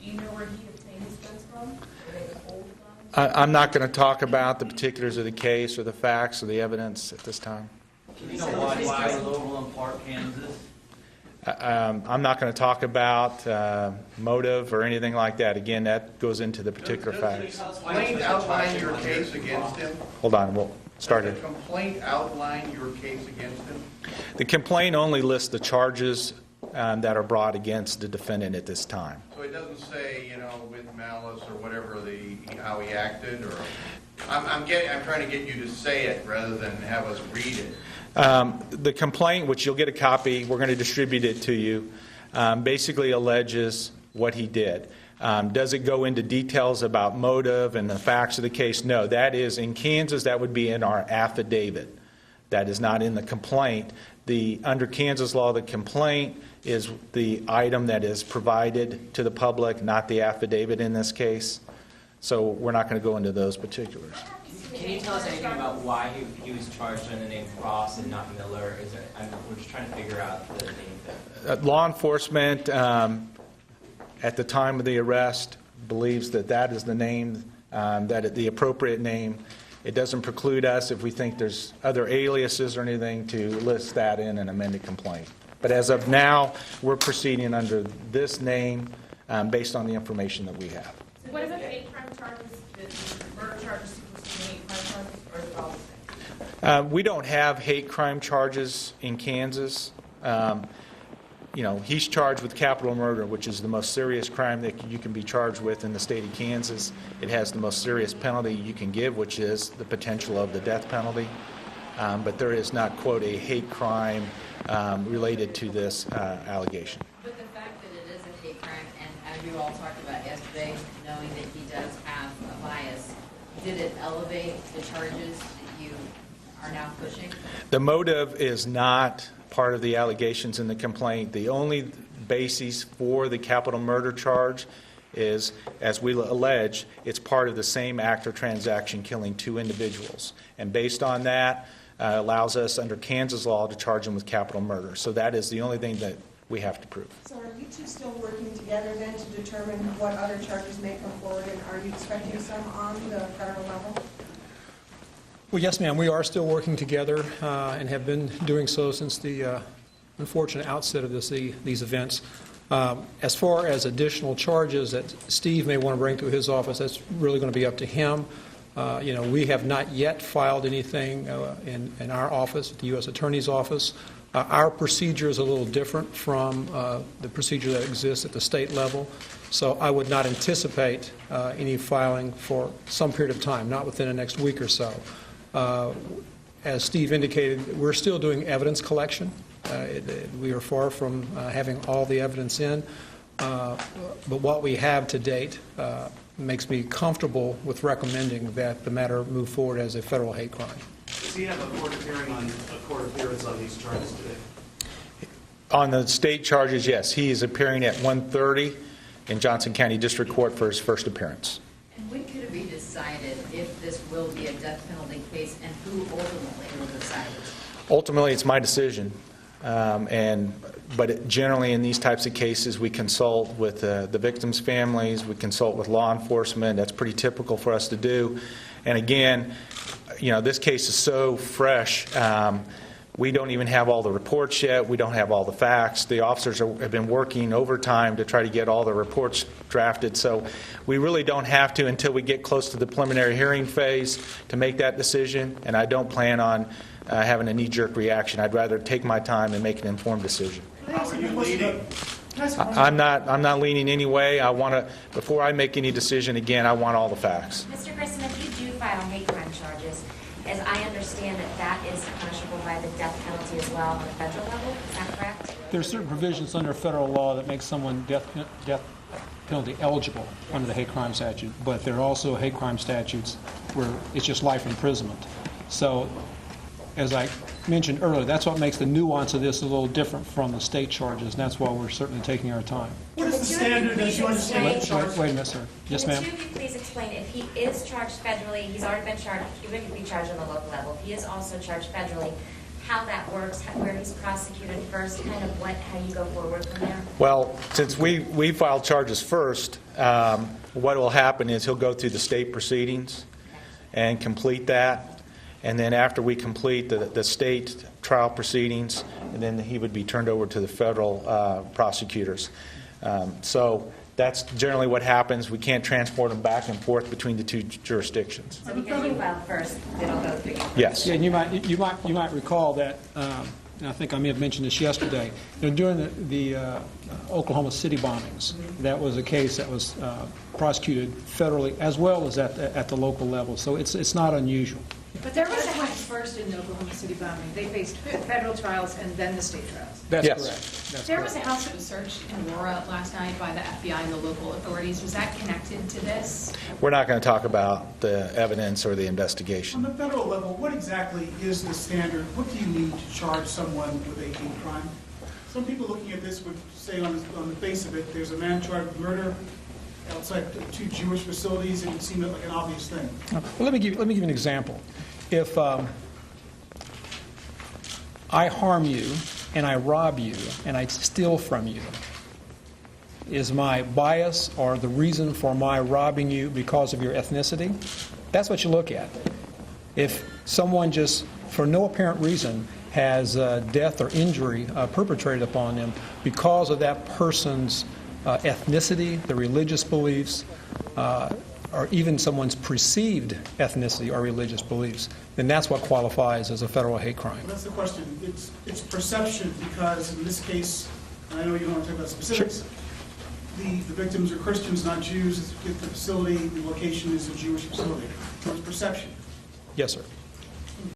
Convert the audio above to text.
Do you know where he obtained his guns from? Were they old guns? I'm not going to talk about the particulars of the case or the facts or the evidence at this time. Do you know why he was over in Park, Kansas? I'm not going to talk about motive or anything like that. Again, that goes into the particular facts. Does the complaint outline your case against him? Hold on, we'll start Does it. the complaint outline your case against him? The complaint only lists the charges that are brought against the defendant at this time. So it doesn't say, with malice or whatever how he acted, or I'm trying to get you to say it rather than have us read it. The complaint, which you'll get a copy, we're going to distribute it to you, basically alleges what he did. Does it go into details about motive and the facts of the case? No. That is, in Kansas, that would be in our affidavit. That is not in the complaint. Under Kansas law, the complaint is the item that is provided to the public, not the affidavit in this case. So we're not going to go into those particulars. Can you tell us anything about why he was charged under the name Cross and not Miller? We're just trying to figure out the name thing. Law enforcement, at the time of the arrest, believes that that is the name, the appropriate name. It doesn't preclude us, if we think there's other aliases or anything, to list that in an amended complaint. But as of now, we're proceeding under this name based on the information that we have. So what about hate crime charges? The murder charges supersede hate crime charges, or is it all the same? We don't have hate crime charges in Kansas. He's charged with capital murder, which is the most serious crime that you can be charged with in the state of Kansas. It has the most serious penalty you can give, which is the potential of the death penalty. But there is not, quote, a hate crime related to this allegation. But the fact that it is a hate crime, and as you all talked about yesterday, knowing that he does have a bias, did it elevate the charges that you are now pushing? The motive is not part of the allegations in the complaint. The only basis for the capital murder charge is, as we allege, it's part of the same act or transaction killing two individuals. And based on that, allows us under Kansas law to charge them with capital murder. So that is the only thing that we have to prove. So are you two still working together then to determine what other charges may come forward, and are you expecting some on the federal level? Well, yes, ma'am. We are still working together and have been doing so since the unfortunate outset of these events. As far as additional charges that Steve may want to bring to his office, that's really going to be up to him. We have not yet filed anything in our office, at the U.S. Attorney's Office. Our procedure is a little different from the procedure that exists at the state level. So I would not anticipate any filing for some period of time, not within the next week or so. As Steve indicated, we're still doing evidence collection. We are far from having all the evidence in, but what we have to date makes me comfortable with recommending that the matter move forward as a federal hate crime. Does he have a court appearance on these charges today? On the state charges, yes. He is appearing at 1:30 in Johnson County District Court for his first appearance. And when could it be decided if this will be a death penalty case, and who ultimately will decide it? Ultimately, it's my decision. But generally in these types of cases, we consult with the victims' families, we consult with law enforcement. That's pretty typical for us to do. And again, this case is so fresh. We don't even have all the reports yet. We don't have all the facts. The officers have been working overtime to try to get all the reports drafted. So we really don't have to until we get close to the preliminary hearing phase to make that decision. And I don't plan on having a knee-jerk reaction. I'd rather take my time and make an informed decision. How are you leading? I'm not leaning any way. Before I make any decision, again, I want all the facts. Mr. Grissom, if you do file hate crime charges, as I understand that is punishable by the death penalty as well on the federal level, is that correct? There are certain provisions under federal law that make someone death penalty eligible under the hate crime statute, but there are also hate crime statutes where it's just life imprisonment. So, as I mentioned earlier, that's what makes the nuance of this a little different from the state charges, and that's why we're certainly taking our time. What is the standard as you understand? Wait a minute, sir. Yes, ma'am? Can the two of you please explain, if he is charged federally, he's already been charged, even if he be charged on the local level, if he is also charged federally, how that works, where he's prosecuted first, kind of how you go forward from there? Well, since we filed charges first, what will happen is he'll go through the state proceedings and complete that, and then after we complete the state trial proceedings, and then he would be turned over to the federal prosecutors. So that's generally what happens. We can't transport them back and forth between the two jurisdictions. So because you filed first, it'll go through you. Yes. Yeah, and you might recall that, and I think I may have mentioned this yesterday, during the Oklahoma City bombings, that was a case that was prosecuted federally as well as at the local level. So it's not unusual. But there was a house first in the Oklahoma City bombing. They faced federal trials and then the state trials. That's Yes. correct. That's There correct. was a house that was searched in Aurora last night by the FBI and the local authorities. Was that connected to this? We're not going to talk about the evidence or the On investigation. the federal level, what exactly is the standard? What do you need to charge someone with a hate crime? Some people looking at this would say on the face of it, there's a man charged with murder outside two Jewish facilities. It would seem like an obvious thing. Well, let me give you an example. If I harm you and I rob you and I steal from you, is my bias or the reason for my robbing you because of your ethnicity? That's what you look at. If someone just, for no apparent reason, has death or injury perpetrated upon them because of that person's ethnicity, the religious beliefs, or even someone's perceived ethnicity or religious beliefs, then that's what qualifies as a federal hate crime. Well, that's the question. It's perception, because in this case, and I know you don't want to talk about specifics, the victims are Christians, not Jews. The facility, the location is a Jewish facility. So it's perception. Yes, sir.